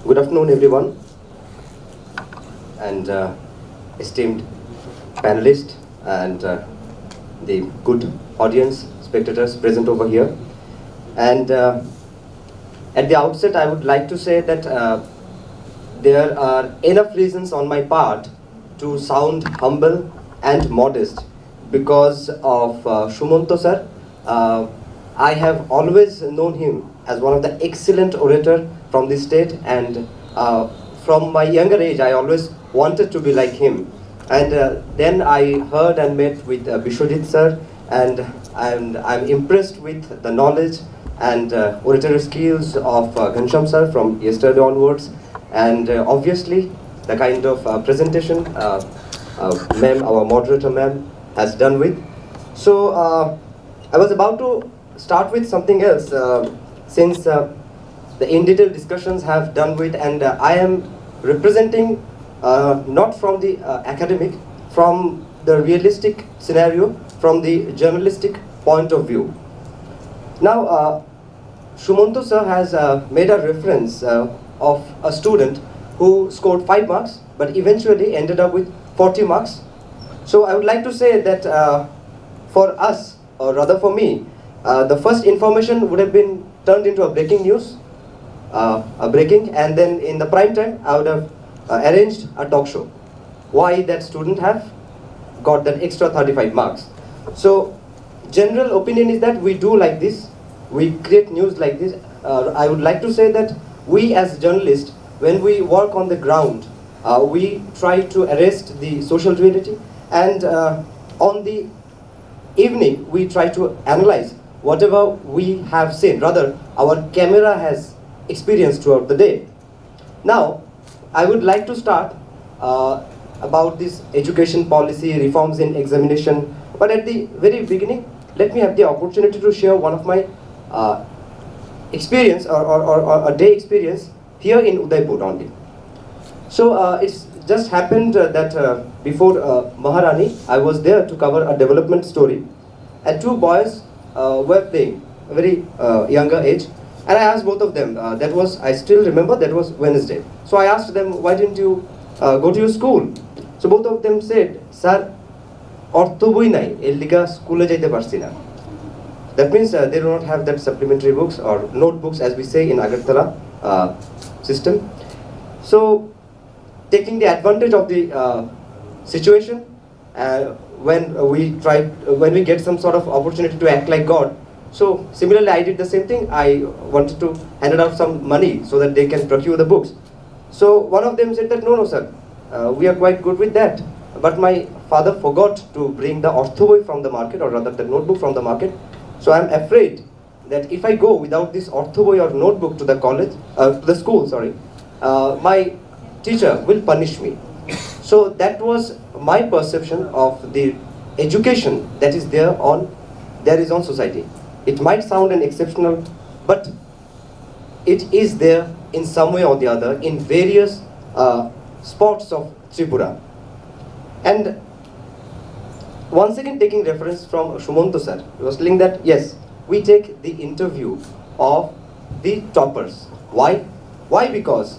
Good afternoon, everyone, and esteemed panelists and the good audience, spectators present over here. And at the outset, I would like to say that there are enough reasons on my part to sound humble and modest because of Shumanto sir. I have always known him as one of the excellent orator from the state, and from my younger age I always wanted to be like him. And then I heard and met with Bishwajit sir, and I'm impressed with the knowledge and oratory skills of Ghansham sir from yesterday onwards, and obviously the kind of presentation ma'am, our moderator ma'am, has done with. So I was about to start with something else, since the in detail discussions have done with, and I am representing not from the academic, from the realistic scenario, from the journalistic point of view. Now, Shumanto sir has made a reference of a student who scored 5 marks but eventually ended up with 40 marks. So I would like to say that for us, or rather for me, the first information would have been turned into a breaking news, and then in the prime time I would have arranged a talk show. Why that student have got that extra 35 marks. So general opinion is that we do like this, we create news like this. I would like to say that we as journalists, when we work on the ground, we try to arrest the social reality, and on the evening we try to analyze whatever we have seen, rather our camera has experienced throughout the day. Now I would like to start about this education policy reforms in examination, but at the very beginning let me have the opportunity to share one of my experience, or a day experience here in Udaipur only. So it's just happened that before Maharani, I was there to cover a development story, and two boys were playing, a very younger age, and I asked both of them, that was, I still remember, that was Wednesday. So I asked them, why didn't you go to your school? So both of them said, sir, ortho boi nai, er liga school jaite parchi na. That means they do not have that supplementary books or notebooks, as we say in Agartala system. So taking the advantage of the situation, when we get some sort of opportunity to act like God. So similarly, I did the same thing. I wanted to hand out some money so that they can procure the books. So one of them said that, no, sir, we are quite good with that. But my father forgot to bring the ortho boy from the market, or rather the notebook from the market. So I'm afraid that if I go without this ortho boy or notebook to the college, to the school, sorry, my teacher will punish me. So that was my perception of the education that is there is on society. It might sound an exceptional, but it is there in some way or the other in various spots of Tripura. And once again, taking reference from Shumanto sir, he was telling that yes, we take the interview of the toppers. Why? Why? Because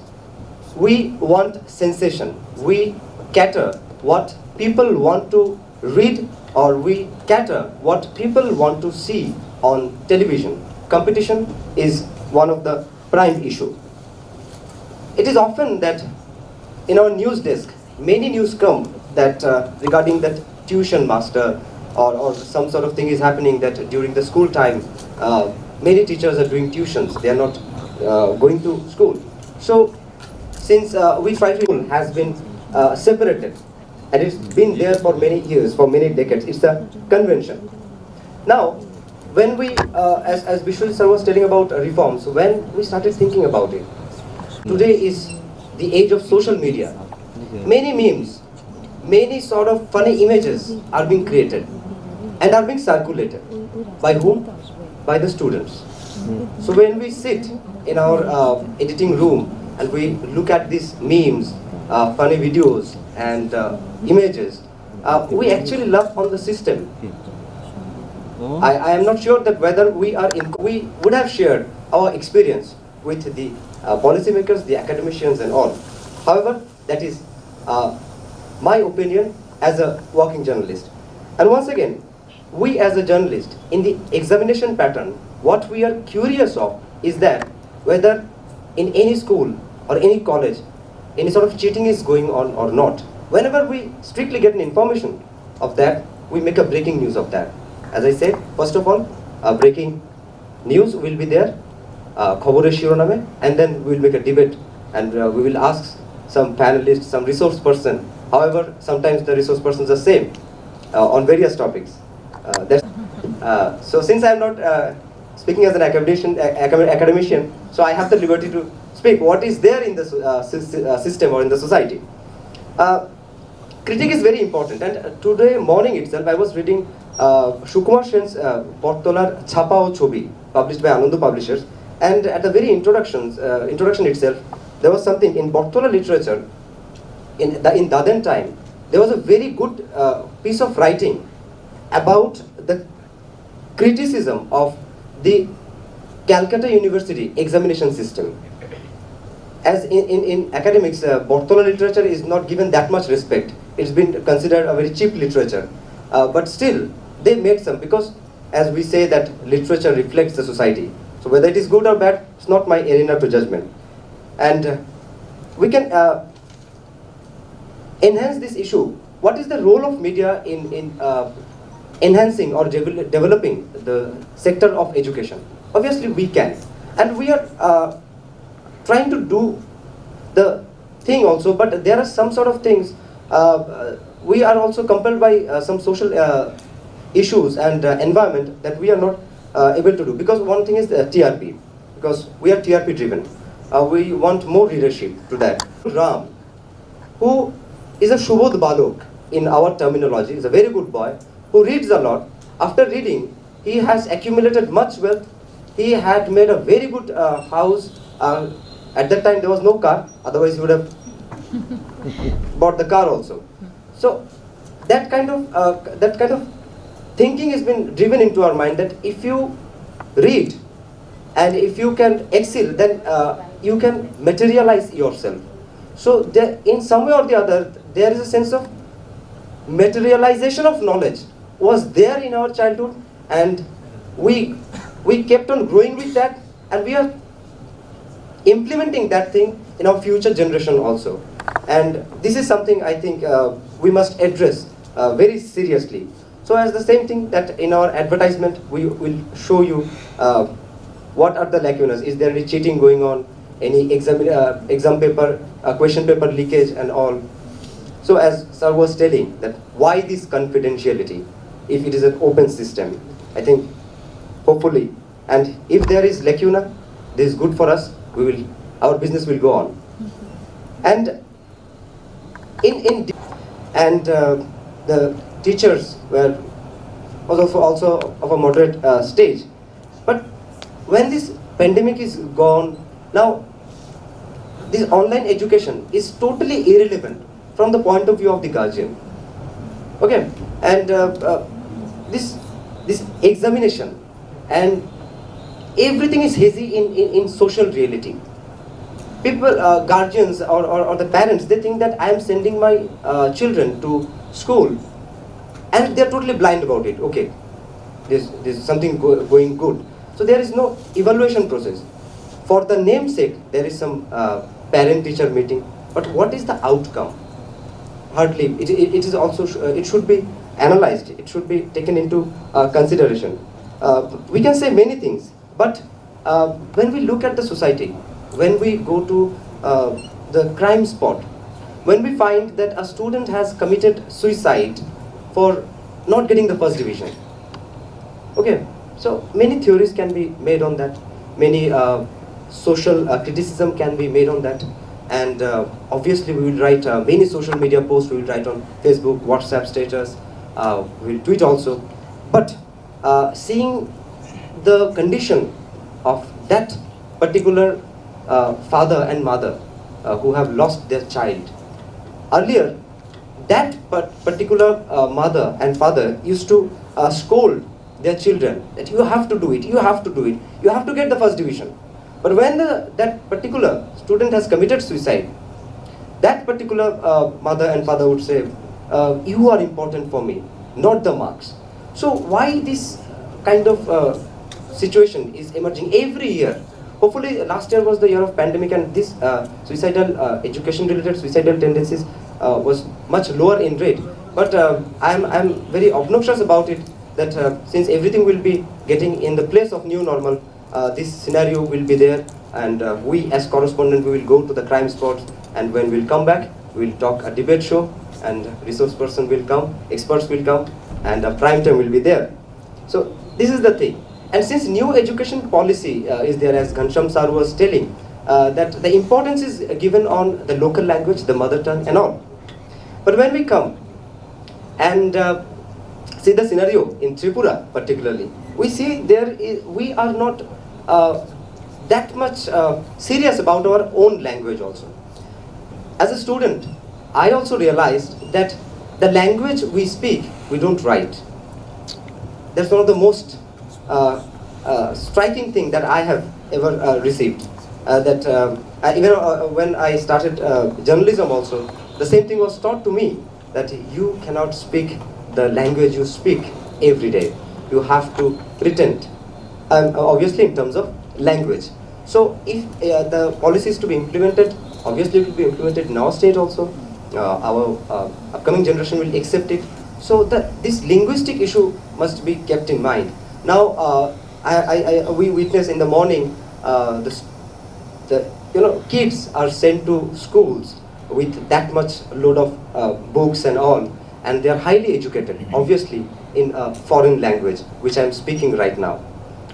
we want sensation. We cater what people want to read, or we cater what people want to see on television. Competition is one of the prime issue. It is often that in our news desk, many news come that regarding that tuition master, or some sort of thing is happening that during the school time, many teachers are doing tuitions, they are not going to school. So since we try to, has been separated, and it's been there for many years, for many decades, it's a convention. Now when we, as Vishal sir was telling about reforms, when we started thinking about it, today is the age of social media. Many memes, many sort of funny images are being created and are being circulated. By whom? By the students. So when we sit in our editing room and we look at these memes, funny videos and images, we actually love on the system. I am not sure that whether we would have shared our experience with the policymakers, the academicians and all. However, that is my opinion as a working journalist. And once again, we as a journalist, in the examination pattern, what we are curious of is that whether in any school or any college, any sort of cheating is going on or not. Whenever we strictly get an information of that, we make a breaking news of that. As I said, first of all, breaking news will be there, khoborer shironame, and then we will make a debate, and we will ask some panelists, some resource person. However, sometimes the resource persons are same on various topics. So since I am not speaking as an academician, so I have the liberty to speak what is there in the system or in the society. Critique is very important, and today morning itself I was reading Sukumar Sen's Portolar Chapa o Chobi, published by Ananda Publishers, and at the very introduction itself, there was something in Portola literature, in Daden time, there was a very good piece of writing about the criticism of the Calcutta University examination system. As in academics, Portola literature is not given that much respect. It's been considered a very cheap literature. But still, they made some, because as we say that literature reflects the society. So whether it is good or bad, it's not my arena to judgment. And we can enhance this issue. What is the role of media in enhancing or developing the sector of education? Obviously we can. And we are trying to do the thing also, but there are some sort of things, we are also compelled by some social issues and environment that we are not able to do. Because one thing is the TRP, because we are TRP driven. We want more readership to that. Ram, who is a Shubodh Balok in our terminology, is a very good boy, who reads a lot. After reading, he has accumulated much wealth. He had made a very good house. At that time there was no car, otherwise he would have bought the car also. So that kind of thinking has been driven into our mind, that if you read and if you can excel, then you can materialize yourself. So there, in some way or the other, there is a sense of materialization of knowledge was there in our childhood, and we kept on growing with that, and we are implementing that thing in our future generation also. And this is something I think we must address very seriously. So as the same thing that in our advertisement we will show you what are the lacunas. Is there any cheating going on, any exam paper, question paper leakage and all. So as sir was telling, that why this confidentiality if it is an open system? I think hopefully, and if there is lacuna, this is good for us. Our business will go on. And the teachers were also of a moderate stage. But when this pandemic is gone, now this online education is totally irrelevant from the point of view of the guardian. Okay, and this examination and everything is hazy in social reality. People, guardians or the parents, they think that I am sending my children to school, and they are totally blind about it. Okay, there's something going good. So there is no evaluation process. For the namesake, there is some parent-teacher meeting, but what is the outcome? Hardly. It is also it should be analyzed. It should be taken into consideration. We can say many things, but when we look at the society, when we go to the crime spot, when we find that a student has committed suicide for not getting the first division. Okay, so many theories can be made on that. Many social criticism can be made on that. And obviously we will write many social media posts. We will write on Facebook, WhatsApp status, we will tweet also. But seeing the condition of that particular father and mother who have lost their child. Earlier, that particular mother and father used to scold their children that you have to do it, you have to do it, you have to get the first division. But when that particular student has committed suicide, that particular mother and father would say, you are important for me, not the marks. So why this kind of situation is emerging every year? Hopefully last year was the year of pandemic, and this suicidal education related suicidal tendencies was much lower in rate. But I'm very obnoxious about it, that since everything will be getting in the place of new normal, this scenario will be there, and we as correspondent, we will go to the crime spots, and when we'll come back, we'll talk a debate show, and resource person will come, experts will come, and a prime time will be there. So this is the thing. And since new education policy is there, as Ghansham sir was telling, that the importance is given on the local language, the mother tongue and all. But when we come and see the scenario in Tripura particularly, we see we are not that much serious about our own language also. As a student, I also realized that the language we speak, we don't write. That's one of the most striking thing that I have ever received. When I started journalism also, the same thing was taught to me, that you cannot speak the language you speak every day. You have to pretend, obviously in terms of language. So if the policy is to be implemented, obviously it will be implemented in our state also. Our upcoming generation will accept it. So this linguistic issue must be kept in mind. Now, we witness in the morning, kids are sent to schools with that much load of books and all, and they are highly educated, obviously in a foreign language, which I am speaking right now.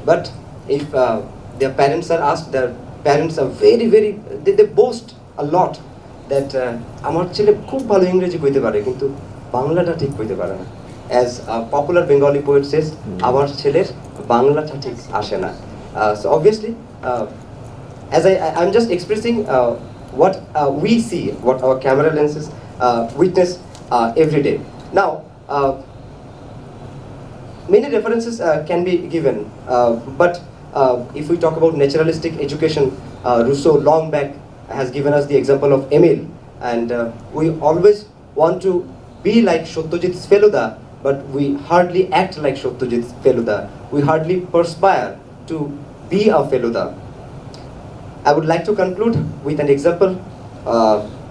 But if their parents are asked, their parents are they boast a lot that আমার ছেলে খুব ভালো ইংরেজি কইতে পারে কিন্তু বাংলাটা ঠিক কইতে পারে না. As a popular Bengali poet says, আমার ছেলের বাংলাটা ঠিক আসে না. So obviously, as I'm just expressing what we see, what our camera lenses witness every day. Now, many references can be given, but if we talk about naturalistic education, Rousseau long back has given us the example of Emile, and we always want to be like Satyajit's Feluda, but we hardly act like Satyajit's Feluda. We hardly perspire to be a Feluda. I would like to conclude with an example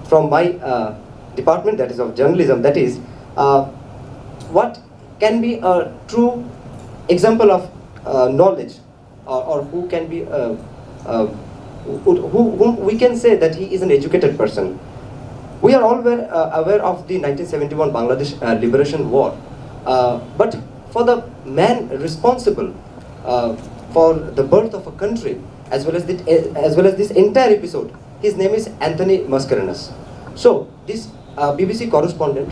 from my department, that is of journalism, that is what can be a true example of knowledge, or who can be whom we can say that he is an educated person. We are all aware of the 1971 Bangladesh Liberation War, but for the man responsible for the birth of a country, as well as this entire episode, his name is Anthony Mascarenhas. So this BBC correspondent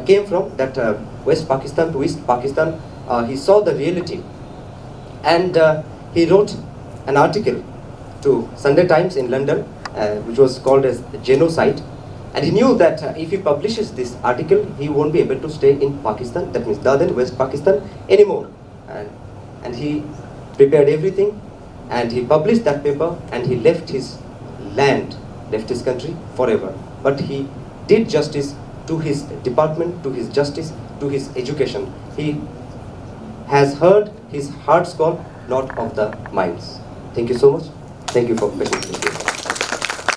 came from that West Pakistan to East Pakistan. He saw the reality, and he wrote an article to Sunday Times in London, which was called as Genocide. And he knew that if he publishes this article, he won't be able to stay in Pakistan, that means Dadar, West Pakistan, anymore. And he prepared everything, and he published that paper, and he left his land, left his country forever. But he did justice to his department, to his justice, to his education. He has heard his heart's call, not of the minds. Thank you so much. Thank you for listening.